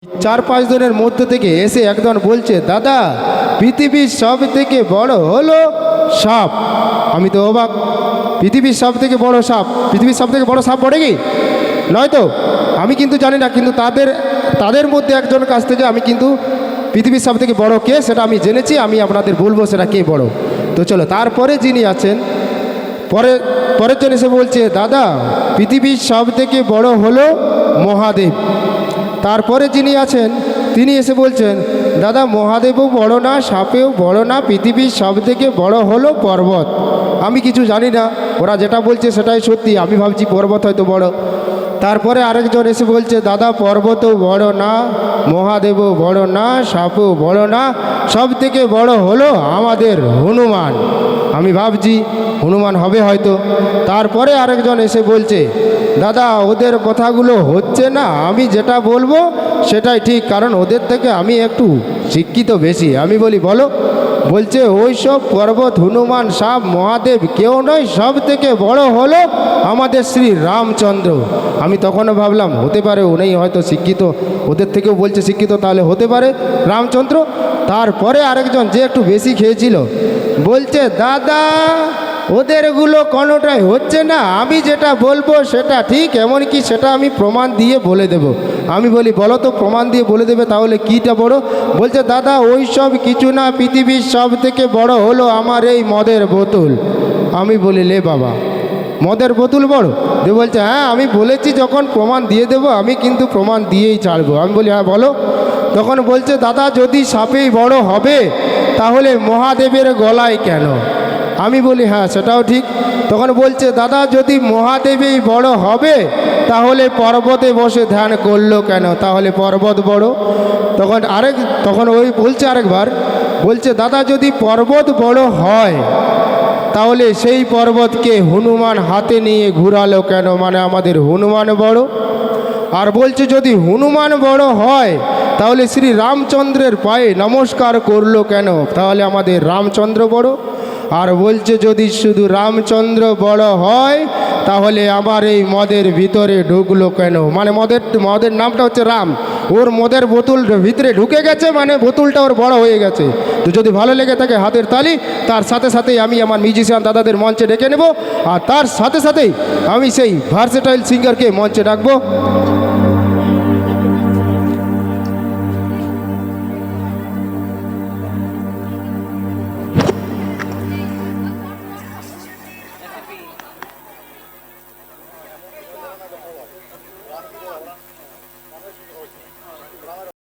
4-5 জনের মধ্যে থেকে এসে একজন বলছে, দাদা পৃথিবীর সব থেকে বড় হলো সাপ। আমি তো অবাক, পৃথিবীর সব থেকে বড় সাপ, পৃথিবীর সব থেকে বড় সাপ বড়ে কি নয় তো? আমি কিন্তু জানি না, কিন্তু তাদের মধ্যে একজন কাছ থেকে আমি কিন্তু পৃথিবীর সব থেকে বড় কে সেটা আমি জেনেছি। আমি আপনাদের বলবো সেটা কে বড়। তো চলো, তারপরে যিনি আছেন পরের জন এসে বলছে, দাদা পৃথিবীর সব থেকে বড় হলো মহাদেব। তারপরে যিনি আছেন তিনি এসে বলছেন, দাদা মহাদেবও বড় না, সাপেও বড় না, পৃথিবীর সব থেকে বড় হলো পর্বত। আমি কিছু জানি না, ওরা যেটা বলছে সেটাই সত্যি, আমি ভাবছি পর্বত হয়তো বড়। তারপরে আরেকজন এসে বলছে, দাদা পর্বতও বড় না, মহাদেবও বড় না, সাপও বড় না, সব থেকে বড় হলো আমাদের হনুমান। আমি ভাবছি হনুমান হবে হয়তো। তারপরে আরেকজন এসে বলছে, দাদা ওদের কথাগুলো হচ্ছে না, আমি যেটা বলবো সেটাই ঠিক, কারণ ওদের থেকে আমি একটু শিক্ষিত বেশি। আমি বলি বলো। বলছে ওই সব পর্বত, হনুমান, সাপ, মহাদেব কেউ নয়, সব থেকে বড় হলো আমাদের শ্রী রামচন্দ্র। আমি তখনও ভাবলাম হতে পারে উনি হয়তো শিক্ষিত, ওদের থেকেও বলছে শিক্ষিত, তাহলে হতে পারে রামচন্দ্র। তারপরে আরেকজন যে একটু বেশি খেয়েছিল বলছে, দাদা ওদেরগুলো কোনোটাই হচ্ছে না, আমি যেটা বলবো সেটা ঠিক, এমনকি সেটা আমি প্রমাণ দিয়ে বলে দেব। আমি বলি বলো তো, প্রমাণ দিয়ে বলে দেবে তাহলে কীটা বড়? বলছে, দাদা ওই সব কিছু না, পৃথিবীর সব থেকে বড় হলো আমার এই মদের বোতল। আমি বলি লে বাবা, মদের বোতল বড়? দিয়ে বলছে, হ্যাঁ আমি বলেছি যখন প্রমাণ দিয়ে দেব, আমি কিন্তু প্রমাণ দিয়েই ছাড়বো। আমি বলি হ্যাঁ বলো। তখন বলছে, দাদা যদি সাপেই বড় হবে তাহলে মহাদেবের গলায় কেন? আমি বলি হ্যাঁ সেটাও ঠিক। তখন বলছে, দাদা যদি মহাদেবেই বড় হবে তাহলে পর্বতে বসে ধ্যান করলো কেন? তাহলে পর্বত বড়। তখন ওই বলছে আরেকবার, বলছে, দাদা যদি পর্বত বড় হয় তাহলে সেই পর্বতকে হনুমান হাতে নিয়ে ঘুরালো কেন? মানে আমাদের হনুমান বড়। আর বলছে যদি হনুমান বড় হয় তাহলে শ্রী রামচন্দ্রের পায়ে নমস্কার করলো কেন? তাহলে আমাদের রামচন্দ্র বড়। আর বলছে যদি শুধু রামচন্দ্র বড় হয় তাহলে আমার এই মদের ভিতরে ঢুকলো কেন? মানে মদের নামটা হচ্ছে রাম, ওর মদের বোতল ভিতরে ঢুকে গেছে, মানে বোতলটা ওর বড় হয়ে গেছে। তো যদি ভালো লেগে থাকে হাতের তালি, তার সাথে সাথেই আমি আমার মিউজিশিয়ান দাদাদের মঞ্চে ডেকে নেব, আর তার সাথে সাথেই আমি সেই ভার্সেটাইল সিঙ্গারকে মঞ্চে ডাকবো।